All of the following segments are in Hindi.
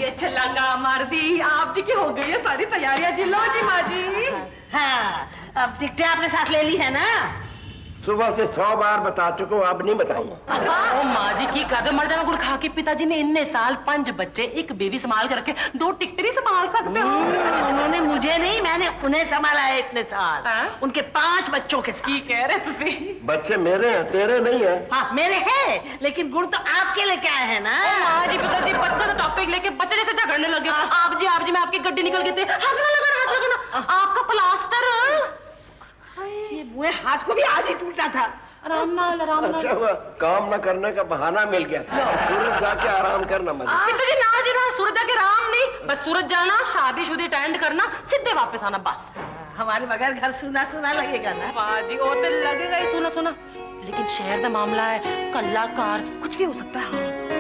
ये छलांगा मार दी। आप जी की हो गई है सारी तैयारियां जी। लो जी माँ जी। हाँ, अब टिकटें आपने साथ ले ली है ना? सुबह से 100 बार बता चुका हूँ, अब नहीं बताऊंगा। ओ माँ जी की कदम मर जाना गुड़ खा के पिताजी ने इतने साल 5 बच्चे एक बेबी संभाल कर रखे, 2 टिकट नहीं संभाल सकते हो। उन्होंने मुझे नहीं, मैंने उन्हें संभाला है इतने साल। उनके 5 बच्चों के साथ। की कह रहे तुसी? बच्चे मेरे हैं, तेरे नहीं है। हाँ मेरे हैं, लेकिन गुड़ तो आपके लेके आए हैं ना। माँ जी पिताजी बच्चा का टॉपिक लेके बच्चे जैसे झगड़ने लगे। आप जी मैं आपकी गड्डी निकल गई थी। हाथ लगाना आपका प्लास्टर। ये बुए हाथ को भी आज ही टूटा था। आराम नाल अच्छा हुआ काम न करने का बहाना मिल गया। सूरज जाके आराम करना मजा। पिताजी ना जी ना, सूरज जाके आराम नहीं, बस सूरज जाना, शादी अटेंड करना, सीधे वापस आना बस। हमारे बगैर घर सुना सुना लगेगा ना। माँ जी वो तो लगेगा ही सुना, लेकिन शहर का मामला है, कलाकार कुछ भी हो सकता है।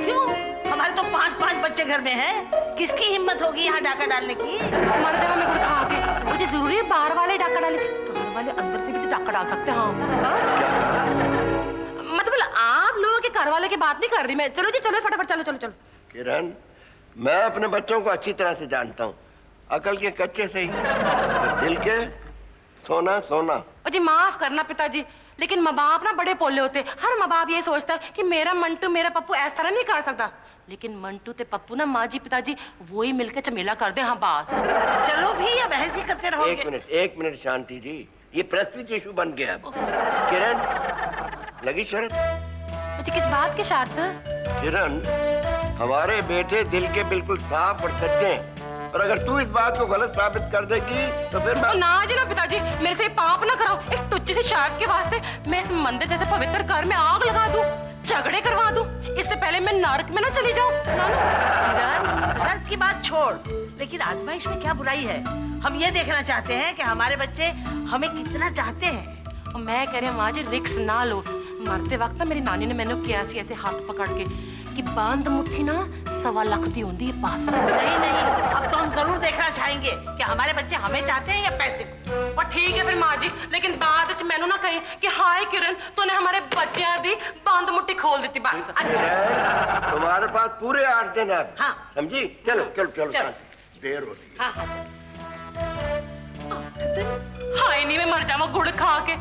क्यों? हमारे तो 5 बच्चे घर में हैं। किसकी हिम्मत होगी यहाँ डाका डालने की? हमारे जगह में गुड़ खा के मुझे जरूरी है बाहर वाले डाका डाले, घर वाले अंदर से भी तो डाका डाल सकते हैं। हाँ मतलब आप लोगों के घर वाले की बात नहीं कर रही मैं। चलो जी चलो फटाफट चलो। किरण, मैं अपने बच्चों को अच्छी तरह से जानता हूँ, अकल के कच्चे से ही, दिल के सोना। जी माफ करना पिताजी, लेकिन माँ बाप ना बड़े पोले होते। हर माँ बाप ये सोचता है कि मेरा मंटू मेरा पप्पू ऐसा तरह नहीं कर सकता, लेकिन मंटू ते पप्पू ना माँ जी पिताजी वो ही मिलकर चमेला कर दे। हाँ बस चलो भी, अब ऐसे ही करते रहोगे। एक मिनट शांति जी, ये प्रेस्टीज इशू बन गया। किरण लगी शर्त? मुझे किस बात की शर्त? किरण, हमारे बेटे दिल के बिल्कुल साफ और सच्चे हैं, और अगर तू इस बात को गलत साबित कर देगी तो फिर मैं... ना जी ना पिताजी, मेरे से पाप ना कराओ। एक टुच्ची सी शर्त के वास्ते मैं इस मंदिर जैसे पवित्र घर में आग लगा दूं, झगड़े करवा दूं, इससे पहले मैं नरक में ना चली जाऊं। शर्त की बात छोड़, लेकिन आजमाइश में क्या बुराई है? हम ये देखना चाहते हैं कि हमारे बच्चे हमें कितना चाहते हैं। और मैं कह रही हूँ माँ जी रिक्स ना लो। मरते वक्त ना मेरी नानी ने मैंने किया ऐसे हाथ पकड़ के कि बांध मुट्ठी ना 1.25 लाख दी होंगी है पास। नहीं, अब तो हम जरूर देखना चाहेंगे कि हमारे बच्चे हमें चाहते हैं या पैसे को। और ठीक है फिर माँ जी, लेकिन बाद च मैनू ना कहीं कि हाय किरण तूने हमारे बच्चों दी बांध मुट्ठी खोल दी बस। अच्छा तुम्हारे पास पूरे 8 दिन है। हाँ समझी? चलो देर हो रही है। हाँ हाय नहीं मैं मर जावा गुड़ खा के।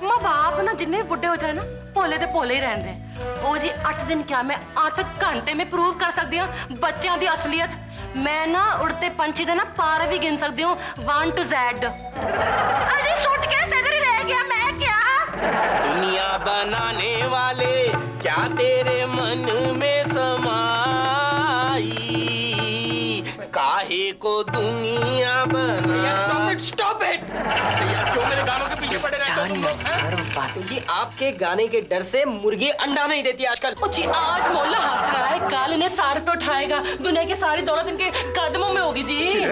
माँ बाप ना जिन्ने बुढ़े हो जाए ना भोले दे भोले ही रहते हैं। ओ जी 8 दिन क्या मैं 8 घंटे में प्रूव कर सकती हूँ बच्चों की असलियत। मैं ना उड़ते पंछी दे ना पार भी गिन सकती हूँ 1 to Z। अरे सुट के तेरे ही रह गया मैं क्या? दुनिया बनाने वाले क्या तेरे मन में समाई, काहे को दुनिया बना। स्टॉप इट यार, क्यों मेरे गानों के पीछे पड़े रहते हो तुम लोग? क्योंकि आपके गाने के डर से मुर्गी अंडा नहीं देती आजकल। जी आज मोहल्ला हंस रहा है, कल इन्हें सार पे उठाएगा, दुनिया की सारी दौलत इनके कदमों में होगी जी।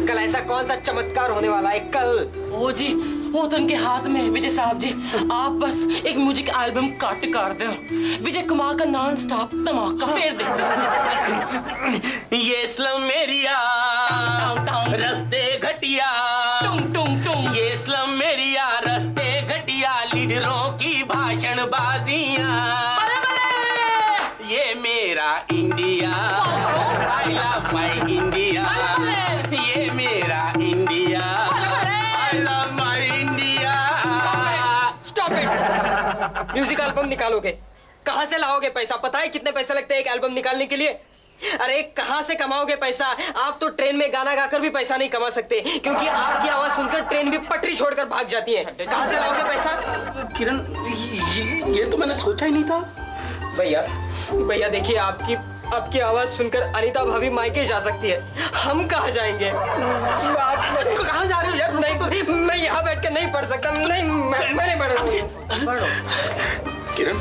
कल ऐसा कौन सा चमत्कार होने वाला है कल? ओ जी वो तो उनके हाथ में है। विजय साहब जी आप बस एक म्यूजिक एल्बम कट कर दो, विजय कुमार का नॉन स्टॉप धमाका फिर देखो। ये स्लम एरिया रस्ते घटिया, ये स्लम एरिया रस्ते घटिया, लीडरों की भाषण बाजियां, ये मेरा India, I love my India, ये मेरा India, I love my India. Stop it. Music album निकालोगे, कहाँ से लाओगे पैसा? पता है कितने पैसे लगते हैं एक एल्बम निकालने के लिए? अरे कहाँ से कमाओगे पैसा? आप तो ट्रेन में गाना गाकर भी पैसा नहीं कमा सकते, क्योंकि आपकी आवाज सुनकर ट्रेन भी पटरी छोड़कर भाग जाती है। कहाँ से लाओगे पैसा? किरण ये तो मैंने सोचा ही नहीं था। भैया देखिए, आपकी आवाज सुनकर अनीता भाभी मायके जा सकती है, हम कहाँ जाएंगे? आप कहाँ जा रहे हो यार? नहीं तो मैं यहाँ बैठ के नहीं पढ़ सकता। नहीं मैं नहीं पढ़ूंगा। किरण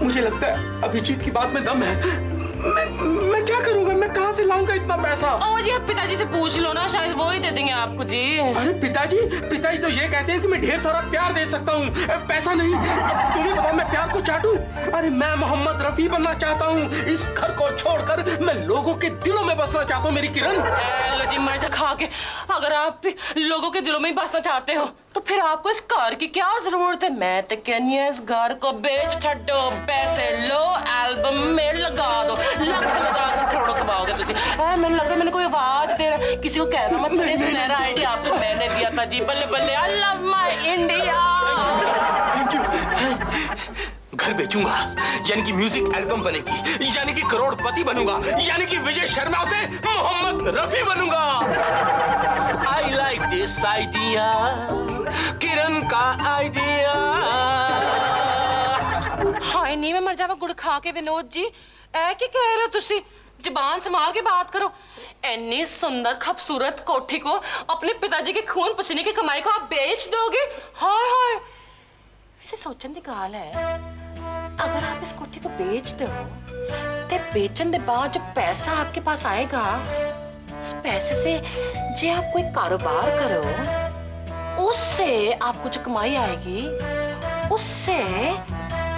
मुझे लगता है अभिजीत की बात में दम है। मैं क्या करूंगा? मैं कहाँ से लाऊंगा इतना पैसा? ओ जी आप पिताजी से पूछ लो ना, शायद वो ही दे देंगे आपको जी। अरे पिताजी तो ये कहते हैं कि मैं ढेर सारा प्यार दे सकता हूँ, पैसा नहीं। अब तुम ही बताओ मैं प्यार को चाटूं? अरे मैं मोहम्मद रफी बनना चाहता हूँ, इस घर को छोड़कर मैं लोगों के दिलों में बसना चाहता हूँ मेरी किरण। लो जी मर जा खा के, अगर आप लोगों के दिलों में ही बसना चाहते हो तो फिर आपको इस घर की क्या जरूरत है? मैं तो कहनी है इस घर को बेच छो, पैसे लो एल्बम में लगा दो, लख लगा के करोड़ों कमा से मैंने लगता है मैंने कोई आवाज दे रहा, किसी को कहना मत, मेरे सुनहरा आइडिया आपको मैंने दिया था जी, बल्ले बल्ले, I love my India. Thank you. घर बेचूंगा, यानी कि म्यूजिक एल्बम बनेगी, यानी कि करोड़पति बनूंगा, यानी कि विजय शर्मा से मोहम्मद रफी बनूंगा। आई लाइक दिस आइडिया, किरण का आइडिया। हाय नी मैं मर जावा गुड़ खा के विनोद जी, ऐ की कह रहे हो तुसी, जुबान संभाल के बात करो। इतनी सुंदर खूबसूरत कोठी को, अपने पिताजी के खून पसीने की कमाई को आप बेच दोगे? हाय हाय, ऐसे सोचने की गाल है, अगर आप इस कोठी को बेच दो ते बेचने के बाद जो पैसा आपके पास आएगा, उस पैसे से जे आप कोई कारोबार करो, उससे आपको जो कमाई आएगी, उससे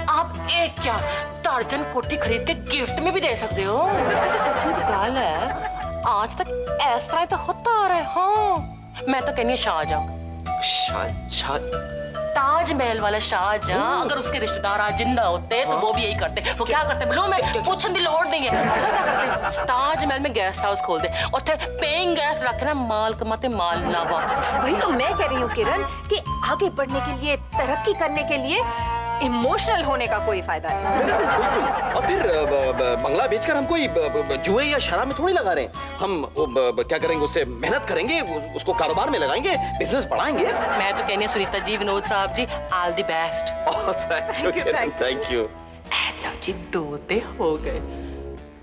आप एक क्या दर्जन कोठी खरीद के गिफ्ट में भी दे सकते हो। ऐसे सोचने की गाल है, आज तक इस तरह तो होता आ रहा है। हाँ मैं तो कहनी है शाहजहां, ताजमहल वाला शाहजहां, अगर उसके रिश्तेदार आज जिंदा होते तो वो भी यही करते। वो क्या करते बोलो, मैं पूछने की लोड़ नहीं है, पता क्या करते, ताजमहल में गेस्ट हाउस खोल दे, उत्थे पेइंग गेस्ट रखे ना, माल कमाते माल नावा। वही तो मैं कह रही हूँ किरण कि आगे बढ़ने के लिए, तरक्की करने के लिए इमोशनल होने का कोई फायदा नहीं। बिल्कुल बिल्कुल। और फिर बंगला बेचकर हम कोई जुए या शराब में थोड़ी लगा रहे हैं। हम क्या करेंगे, उससे मेहनत करेंगे, उसको कारोबार में लगाएंगे, बिजनेस बढ़ाएंगे। मैं तो कहनी है Sunita ji, Vinod sahab ji, all the best. Thank you. लो जी, दोते हो गए।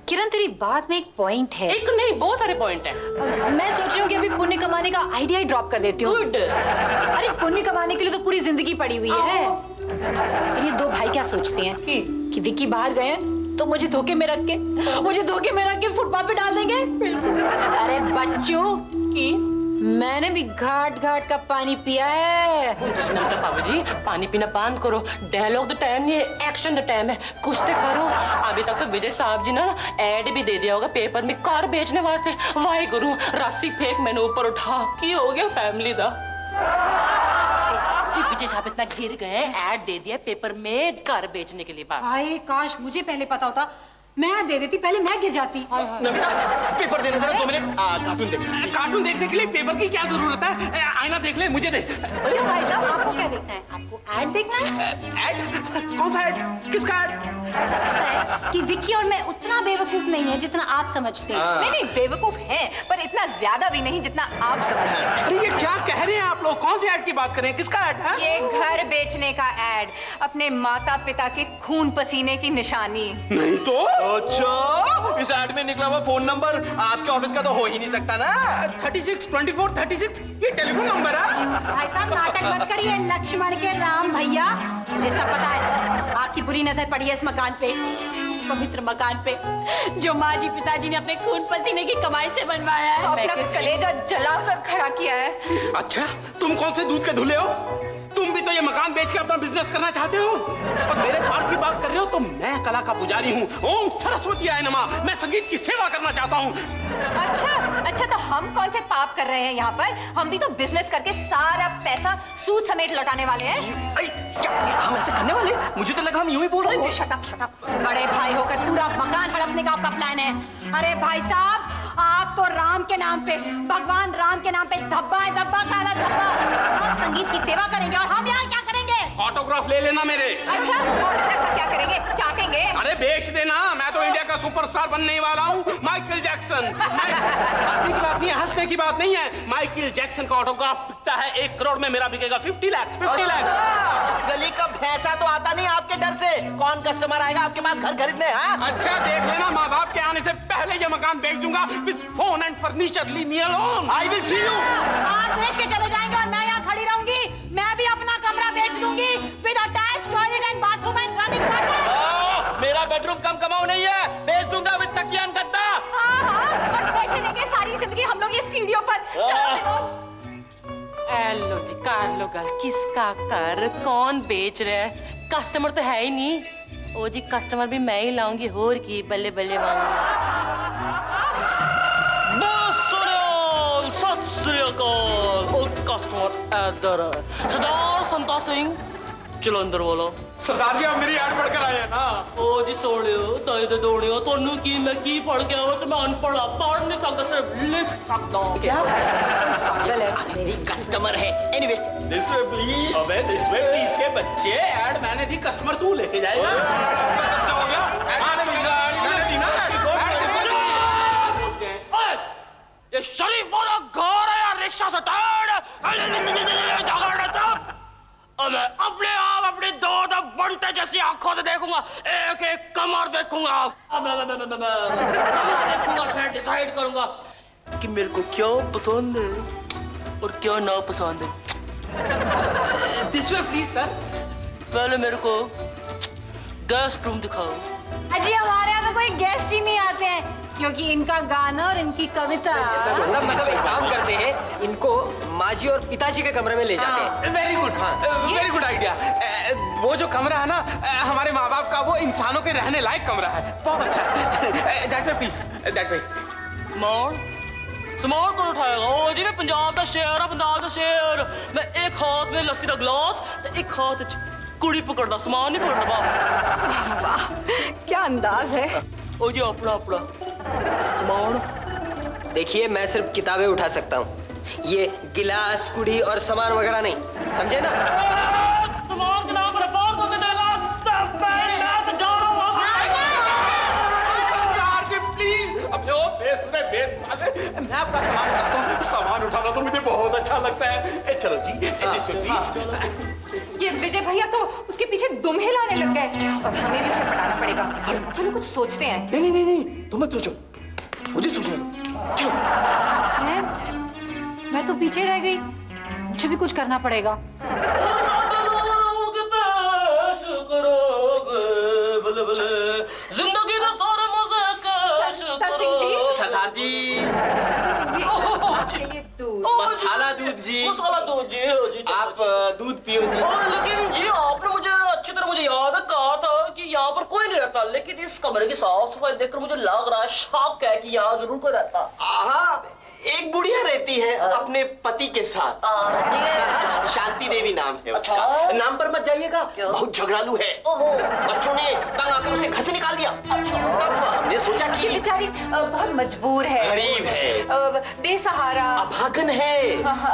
किरण तेरी बात में एक पॉइंट है। एक नहीं, बहुत सारे पॉइंट है। मैं सोच रही हूँ कि अभी पुण्य कमाने का आइडिया ही ड्रॉप कर देती हूँ। गुड। अरे पुण्य कमाने के लिए तो पूरी जिंदगी पड़ी हुई है। और ये दो भाई क्या सोचते हैं कि विक्की बाहर गए हैं तो मुझे धोखे में रख के फुटपाथ पे डाल देंगे। अरे बच्चों की मैंने भी घाट घाट का पानी पिया है। बाबू जी पानी पीना बंद करो, डायलॉग द टाइम नहीं है, एक्शन द टाइम है, कुछ तो करो। अभी तक तो विजय साहब जी ने ना एड भी दे दिया होगा पेपर में कार बेचने वास्ते। वाहे गुरु, राशि फेंक मैंने ऊपर उठा, की हो गया फैमिली दा। विजय साहब इतना गिर गए, ऐड दे दिया पेपर में कार बेचने के लिए। बात हाय काश मुझे पहले पता होता, मैं ऐड दे देती, पहले मैं गिर जाती। नमिता पेपर देने जरा 2 मिनट। कार्टून देखना। कार्टून देखने के लिए पेपर की क्या जरूरत है? आईना देख ले, मुझे दे। क्यों भाई साहब, आपको क्या देखना है? आपको ऐड देखना है? ऐड? कौन सा ऐड? किसका ऐड? ऐसा है कि विक्की और मैं उतना बेवकूफ नहीं है जितना आप समझते हैं। नहीं बेवकूफ है, पर इतना ज्यादा भी नहीं जितना आप समझते हैं। अरे ये क्या कह रहे हैं आप लोग? कौन सी ऐड की बात करें? किसका ऐड है? ये घर बेचने का ऐड, अपने माता पिता के खून पसीने की निशानी। नहीं तो? अच्छा, इस ऐड में निकला हुआ फोन नंबर आपके ऑफिस का तो हो ही नहीं सकता ना। 36 24 36 ये टेलीफोन नंबर है। भाई साहब नाटक मत करिए, लक्ष्मण के राम भैया, मुझे सब पता है। आपकी बुरी नजर पड़ी है इस मकान पे, इस पवित्र मकान पे, जो माँ जी पिताजी ने अपने खून पसीने की कमाई से बनवाया है। अपना कलेजा जलाकर खड़ा किया है। अच्छा, तुम कौन से दूध के धुले हो? तुम भी तो ये मकान बेच के अपना बिजनेस करना चाहते हो और मेरे स्वार्थ की बात कर रहे हो। तो मैं कला का पुजारी हूँ, ओम सरस्वती आय नमः। मैं संगीत की सेवा करना चाहता हूँ। अच्छा तो हम कौन से पाप कर रहे हैं यहाँ पर? हम भी तो बिजनेस करके सारा पैसा सूद समेत लौटाने वाले हैं। क्या हम ऐसे करने वाले? मुझे तो लगा हम यूं ही बोल रहे थे। Shut up. बड़े भाई होकर पूरा मकान हड़पने का आपका प्लान है। अरे भाई साहब, आप तो राम के नाम पे, भगवान राम के नाम पे धब्बा है, धब्बा काला धब्बा। आप संगीत की सेवा करेंगे और हम यहाँ क्या करेंगे? ऑटोग्राफ ले लेना मेरे। अच्छा, ऑटोग्राफ का क्या करेंगे? चाटेंगे? अरे बेच देना, मैं तो इंडिया का सुपरस्टार बनने वाला हूँ, माइकल जैक्सन। हंसने की बात नहीं है, हंसने की बात नहीं है। माइकल जैक्सन का ऑटोग्राफ बिकता है 1 करोड़ में, मेरा बिकेगा 50 लाख। गली का भैंसा तो आता नहीं आपके डर से। कौन कस्टमर आएगा आपके पास घर खरीदने? हाँ अच्छा देख लेना, माँ बाप के आने से पहले ये मकान बेच दूंगा with phone and furniture. Leave me alone. I will see you. आप बेच के चले जाएंगे और मैं यहाँ खड़ी रहूंगी। मैं भी अपना कमरा बेच दूंगी with attached toilet and bathroom and running water. मेरा बेडरूम कम कमाओ नहीं है, बेच दूंगा विद तकिया एंड गद्दा। हाँ, और बैठे रहेंगे सारी जिंदगी हम लोग ये सीढ़ियों पर। चलो हेलो जी, कर लो गल, किसका कर, कौन बेच रहा है? कस्टमर तो है ही नहीं। ओ जी कस्टमर भी मैं ही लाऊंगी, होर की बल्ले बल्ले कस्टमर इधर है। सरदार संता सिंह जलंधर वाला, सरदार जी आप मेरी याद पढ़कर आए हैं ना। ओ जी सोनियो ताई दे दोनियो तोनू की मैं की पढ़ के आया मैं अनपढ़ पढ़ नहीं सकता सिर्फ लिख सकता पागल है। मेरी कस्टमर है। Anyway this way please. अबे दिस वे प्लीज के बच्चे ऐड मैंने दी, कस्टमर तू लेके जाएगा। हो गया ये शरीफों का घर है या रिक्शा से मैं अपने आप अपनी दो बंटे जैसी आंखों से देखूंगा, एक एक कमर देखूंगा, कमर देखूंगा, फिर डिसाइड करूंगा कि मेरे को क्या पसंद है और क्या ना पसंद है। This way please sir. पहले मेरे को गेस्ट रूम दिखाओ। अजी हमारे यहाँ तो कोई गेस्ट ही नहीं आते हैं क्योंकि इनका गाना और इनकी कविता। मतलब एक काम करते हैं, इनको माँ जी और पिताजी के कमरे में ले जाते हैं। Very good, very good idea. वो जो कमरा है ना हमारे माँ बाप का, वो इंसानों के रहने लायक कमरा है, बहुत अच्छा है। That way please, that way. सामान कौन उठाएगा? ओ जी मैं पंजाब का शेर, पंजाब का शेर। मैं एक हाथ में लस्सी का गिलास तो एक हाथ कुड़ी पकड़दा, सामान नहीं पकड़दा बस। वाह क्या अंदाज है। ओ जी अपना अपना सामान। देखिए मैं सिर्फ किताबें उठा सकता हूँ, ये गिलास कुड़ी और सामान वगैरह नहीं, समझे ना? सामान के नाम पर बात करके देगा तब पहले मैं तो जा रहा हूँ। सरदार जी प्लीज, अब जो बेसुरे बेत मैं आपका सामान उठाता हूँ। सामान उठाना तो मुझे बहुत अच्छा लगता है। चलो जी दिस वे प्लीज। ये विजय भैया तो उसके पीछे दुम हिलाने लग गए। अब हमें भी उसे पटाना पड़ेगा। चलो कुछ सोचते हैं। नहीं तुम मत सोचो, मुझे सोचने दो। चलो। मैं तो पीछे रह गई, मुझे भी कुछ करना पड़ेगा। जिंदगी में सारे मजे सरदार सिंह जी, सरदार जी सरदार सिंह जी, आपके लिए दूध। मसाला दूध जी। मसाला दूध जी। आप दूध पियो जी। लेकिन जी आपने मुझे अच्छी तरह मुझे याद है कहा था कि यहाँ पर कोई नहीं रहता, लेकिन इस कमरे की साफ सफाई देखकर मुझे लग रहा है, शक है कि यहाँ जरूर कोई रहता। हाँ, एक बुढ़िया रहती है अपने पति के साथ। शांति देवी नाम है उसका। नाम पर मत जाइएगा, बहुत झगड़ालू है। बच्चों ने तंग आकर उसे घर से निकाल दिया। तब हमने सोचा कि बेचारी बहुत मजबूर है, गरीब है, बेसहारा, अभागन है।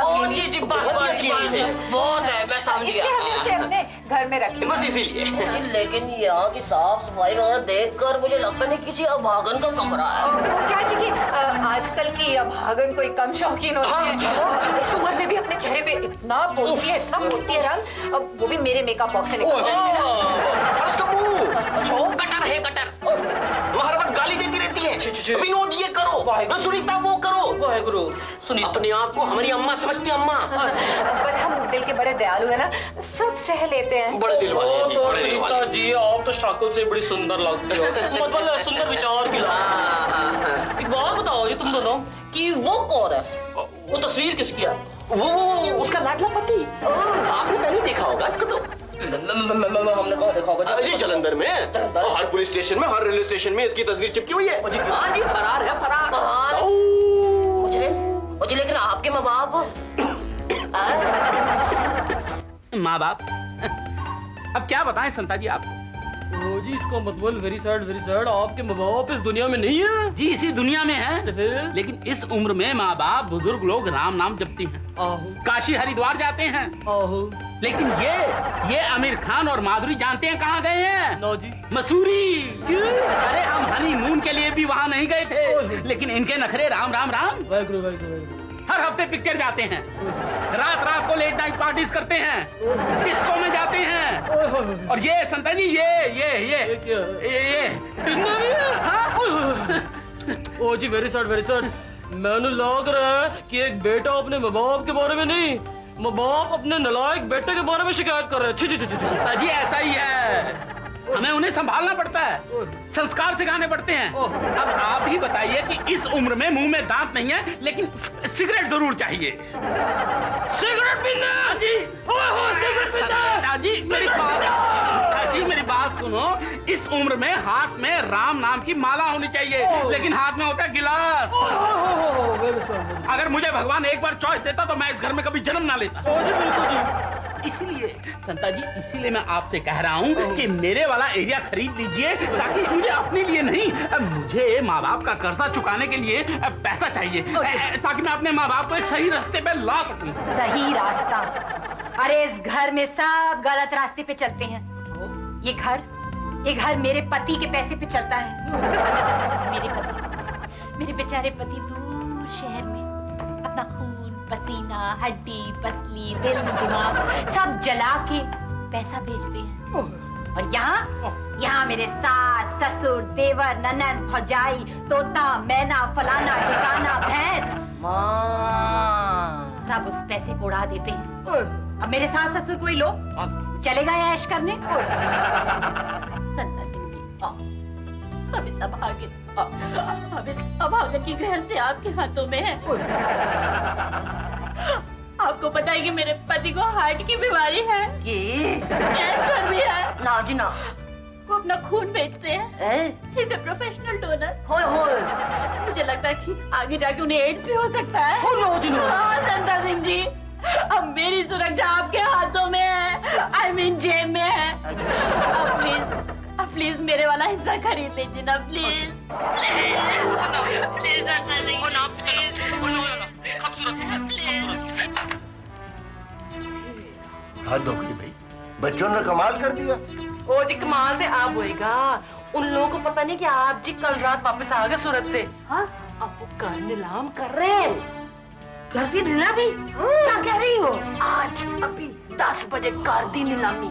ओ जी जी बस बहुत अकेली है। बहुत है, मैं समझ इसलिए हमने उसे अपने घर में रखी। बस इसीलिए। लेकिन यहाँ की साफ सफाई वगैरह देखकर मुझे लगता नहीं किसी अभागन का कमरा है। वो क्या जी कि आजकल की अभागन कोई कम शौकीन होती है। इस उम्र में भी अपने चेहरे पे इतना पोती है रंग, अब वो भी मेरे मेकअप बॉक्स से निकल और उसका मुंह कटर है, कटर। वो हर वक्त गाली देती रहती है। विनोद ये करो, सुनीता वो करो। वाहेगुरु सुनीता। अपने आप को हमारी अम्मा समझती, अम्मा। पर हम दिल के बड़े दयालु है ना, सब सह लेते हैं। बड़े दिल वाले हैं जी, बड़े दिल वाले। सुनीता जी आप तो शक्ल से बड़ी सुंदर लगती हो, मतलब सुंदर विचार की लाओ। एक बात बताओ जी तुम दोनों कि वो कौन है? वो तस्वीर किसकी है? वो उसका लाडला पति। आपने पहले देखा होगा इसको तो। हमने कहा देखा होगा ये जलंधर में हर पुलिस स्टेशन में, हर रेलवे स्टेशन में इसकी तस्वीर चिपकी हुई है। हाँ जी, फरार है, फरार। मुझे लेकिन आपके माँ बाप माँ बाप अब क्या बताएं संता जी आपको। ओ जी इसका मतलब वेरी सैड आपके माँ बाप इस दुनिया में नहीं है। जी इसी दुनिया में है, फिर? लेकिन इस उम्र में माँ बाप बुजुर्ग लोग राम नाम जपते हैं, आहो काशी हरिद्वार जाते हैं। आहो लेकिन ये आमिर खान और माधुरी जानते हैं कहाँ गए हैं? नो जी। मसूरी। अरे हम हनीमून के लिए भी वहाँ नहीं गए थे, लेकिन इनके नखरे राम राम राम। वाहेगुरु। हर हफ्ते पिक्चर जाते हैं, रात को लेट नाइट पार्टीज करते हैं, डिस्को में जाते हैं। और ये संता जी ये इतना भी है? हाँ? ओ जी वेरी सैड। मैंने लग रहा है कि एक बेटा अपने माँ बाप के बारे में नहीं, माँ बाप अपने नालायक बेटे के बारे में शिकायत कर रहे हैं। छी। संता जी ऐसा ही है, हमें उन्हें संभालना पड़ता है, संस्कार सिखाने पड़ते हैं। अब आप ही बताइए कि इस उम्र में मुंह में दांत नहीं है, लेकिन सिगरेट जरूर चाहिए। सिगरेट पीना जी। संता जी मेरी बात सुनो। इस उम्र में हाथ में राम नाम की माला होनी चाहिए, लेकिन हाथ में होता है गिलास। अगर मुझे भगवान एक बार चॉइस देता तो मैं इस घर में कभी जन्म ना लेता। बिल्कुल जी। इसीलिए संता जी, इसीलिए मैं आपसे कह रहा हूँ कि मेरे वाला एरिया खरीद लीजिए, ताकि मुझे अपने लिए नहीं, मुझे माँ बाप का कर्जा चुकाने के लिए पैसा चाहिए, ताकि मैं अपने माँ बाप को एक सही रास्ते पे ला सकूं। सही रास्ता? अरे इस घर में सब गलत रास्ते पे चलते हैं। ये घर मेरे पति के पैसे पे चलता है। मेरे बेचारे पति दूर शहर में अपना खून पसीना हड्डी पसली दिल दिमाग सब जला के पैसा भेजते हैं। और यहाँ मेरे सास ससुर देवर ननद भौजाई तोता मैना फलाना ठिकाना भैंस सब उस पैसे को उड़ा देते हैं। अब मेरे सास ससुर को ही लो, चले गए ऐश करने। संता सिंह जी, हमें सब आगे की गृहस्थी आपके हाथों में है। आपको पता है कि मेरे पति को हार्ट की बीमारी है, कैंसर भी है। ना जी ना, वो अपना खून बेचते हैं। He's a professional donor। मुझे लगता है कि आगे जाके उन्हें एड्स भी हो सकता है। संता सिंह जी, अब मेरी सुरक्षा आपके हाथों में है, I mean जेब में है। अब प्लीज मेरे वाला हिस्सा खरीद लीजिए ना, please please Santa Singh please. हद हो गई भाई, बच्चों ने कमाल कर दिया। ओ जी कमाल से आप होएगा। उन लोगों को पता नहीं कि आप जी कल रात वापस आ गए सूरत से। हाँ, अब वो घर नीलाम कर रहे हैं। कर दी नीलामी? क्या कह रही हो? आज अभी 10 बजे कर दी नीलामी।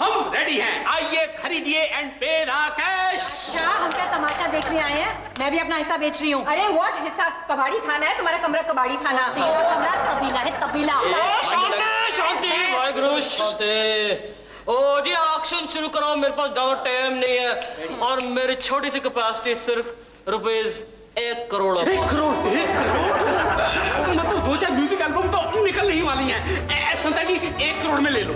हम रेडी हैं, आइए खरीदिए एंड पे द कैश। अच्छा, हम क्या तमाशा देखने आए हैं? मैं भी अपना हिस्सा बेच रही हूँ। अरे व्हाट हिस्सा? कबाड़ी खाना है तुम्हारा? कमरा कबाड़ी खाना? तेरा कमरा तबीला है, तबीला। शांति वाहिगुरु शांति। ओ जी ऑक्शन शुरू करो, मेरे पास ज्यादा टाइम नहीं है और मेरी छोटी सी कैपेसिटी सिर्फ रुपीज 1 करोड़। 1 करोड़? मतलब 2-4 म्यूजिक एल्बम तो निकल नहीं वाली हैं। संता जी 1 करोड़ में ले लो।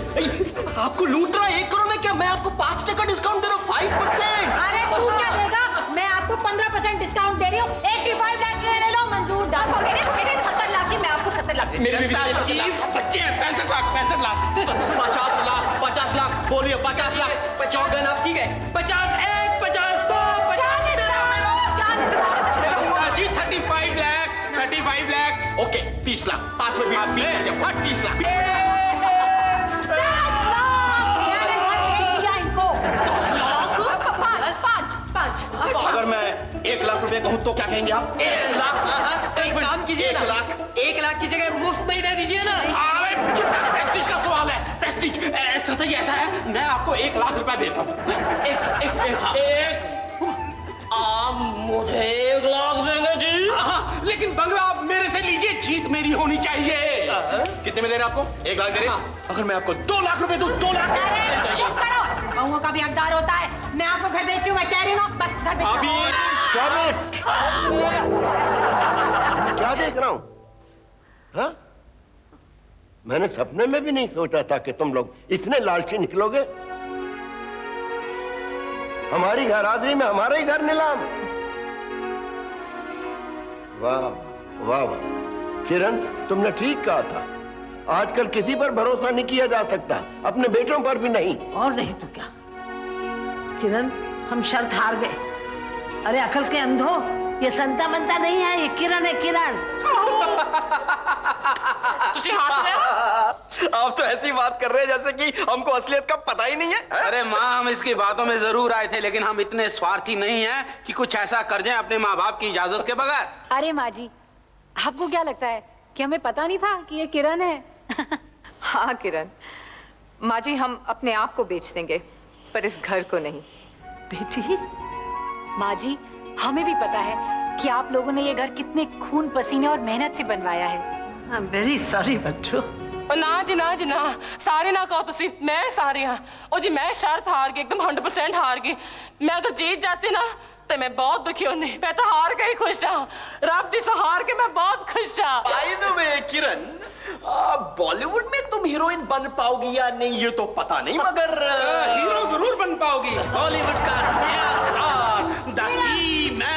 आपको लूट रहा है 1 करोड़ में क्या? मैं आपको 5% डिस्काउंट दे रहा हूँ, 5%। अरे तू क्या देगा? मैं आपको 15% डिस्काउंट दे रही हूँ। 85 लाख ले लो, मंजूर। 70 लाख जी, मैं आपको 70 लाख। मेरे भी बच्चे हैं। 65 लाख 50 लाख 50 लाख बोलिए, 50 लाख। 50 आप ठीक है? 50 1 50 2 40 लाख। जी 35 लाख। ओके 30 लाख। 5 में भी आप 30 लाख। 10 लाख। मैंने घर बेच दिया इनको। 5 अगर मैं 1 लाख रुपए कहूँ तो क्या कहेंगे आप? 1 लाख। तो एक काम कीजिए ना, 1 लाख की जगह मुफ्त में ही दे दीजिए ना। प्रेस्टीज का सवाल है, प्रेस्टीज। संता जी ऐसा है, मैं आपको 1 लाख रुपया देता हूँ। आप मुझे 1 लाख देंगे जी? हाँ, लेकिन बंगला आप मेरे से लीजिए, जीत मेरी होनी चाहिए। कितने में दे रहे आपको? 1 लाख दे रहे? अगर मैं आपको 2 लाख रुपए दूं, 2 लाख। अरे चुप करो, बहुओं का भी हकदार होता है। मैं आपको घर बेची हूँ, मैं कह रही हूँ ना, बस घर बेच। अभी क्या देख रहा हूँ? हाँ? मैंने सपने में भी नहीं सोचा था कि तुम लोग इतने लालची निकलोगे। हमारी घर हाजिरी में हमारा ही घर नीलाम। वाह वाह वाह किरण, तुमने ठीक कहा था। आजकल किसी पर भरोसा नहीं किया जा सकता, अपने बेटों पर भी नहीं। और नहीं तो क्या किरण, हम शर्त हार गए। अरे अकल के अंधो, ये संता बनता नहीं है, ये किरण है, किरण। तुझे हंस रहे? आप तो ऐसी बात कर रहे हैं जैसे कि हमको असलियत का पता ही नहीं है। अरे माँ, हम इसकी बातों में जरूर आए थे, लेकिन हम इतने स्वार्थी नहीं हैं कि कुछ ऐसा कर जाएं अपने माँ बाप की इजाजत के बगैर। अरे माँ जी, आपको क्या लगता है कि हमें पता नहीं था कि ये किरण है? हाँ किरण, माँ जी हम अपने आप को बेच देंगे, पर इस घर को नहीं। बेटी, माँ जी, हमें भी पता है कि आप लोगों ने ये घर कितने खून पसीने और मेहनत से बनवाया है। आई एम वेरी सॉरी बच्चों। ना जी ना जी ना, सारे ना कहो तुसी, मैं सारे हाँ। ओ जी मैं शर्त हार गई, एकदम 100% हार गई। मैं अगर जीत जाती ना तो मैं बहुत दुखी होनी। मैं तो हार के ही खुश था, रब दी हार के मैं बहुत खुश था। बाय द वे किरण, बॉलीवुड में तुम हीरोइन बन पाओगी या नहीं ये तो पता नहीं, मगर हीरो जरूर बन पाओगी। बॉलीवुड का नया स्टार, द ही मैन।